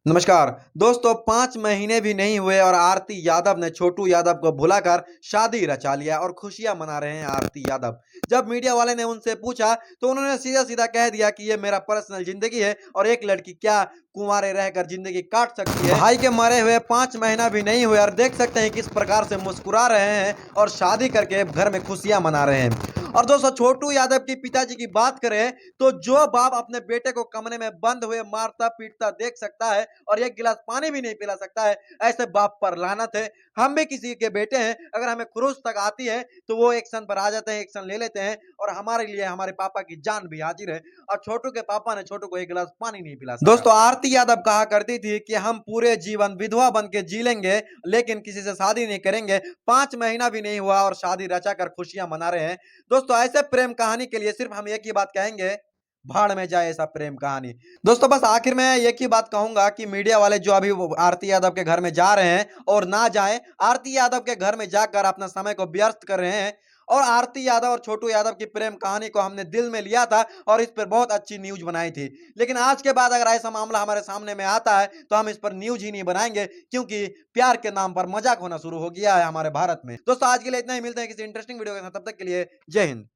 नमस्कार दोस्तों, 5 महीने भी नहीं हुए और आरती यादव ने छोटू यादव को भुलाकर शादी रचा लिया और खुशियां मना रहे हैं आरती यादव। जब मीडिया वाले ने उनसे पूछा तो उन्होंने सीधा सीधा कह दिया कि ये मेरा पर्सनल जिंदगी है और एक लड़की क्या कुंवारे रहकर जिंदगी काट सकती है। भाई के मरे हुए 5 महीना भी नहीं हुए और देख सकते हैं किस प्रकार से मुस्कुरा रहे हैं और शादी करके घर में खुशियां मना रहे हैं। और दोस्तों, छोटू यादव के पिताजी की बात करें तो जो बाप अपने बेटे को कमरे में बंद हुए मारता पीटता देख सकता है और एक गिलास पानी भी नहीं पिला सकता है, ऐसे बाप पर लानत है। हम भी किसी के बेटे हैं, अगर हमें क्रूस तक आती है तो वो एक्शन पर आ जाते हैं, एक्शन ले लेते हैं और हमारे लिए हमारे पापा की जान भी हाजिर है। और छोटू के पापा ने छोटू को एक गिलास पानी नहीं पिला सका। दोस्तों, आरती यादव कहा करती थी कि हम पूरे जीवन विधवा बन के जी लेंगे लेकिन किसी से शादी नहीं करेंगे। 5 महीना भी नहीं हुआ और शादी रचा कर खुशियां मना रहे हैं। दोस्तों, ऐसे प्रेम कहानी के लिए सिर्फ हम एक ही बात कहेंगे, भाड़ में जाए ऐसा प्रेम कहानी। दोस्तों, बस आखिर में एक ही बात कहूंगा कि मीडिया वाले जो अभी वो आरती यादव के घर में जा रहे हैं और ना जाएं, आरती यादव के घर में जाकर अपना समय को व्यर्थ कर रहे हैं। और आरती यादव और छोटू यादव की प्रेम कहानी को हमने दिल में लिया था और इस पर बहुत अच्छी न्यूज बनाई थी। लेकिन आज के बाद अगर ऐसा मामला हमारे सामने में आता है तो हम इस पर न्यूज ही नहीं बनाएंगे, क्योंकि प्यार के नाम पर मजाक होना शुरू हो गया है हमारे भारत में। दोस्तों, आज के लिए इतना ही। मिलते हैं किसी इंटरेस्टिंग वीडियो के साथ, तब तक के लिए जय हिंद।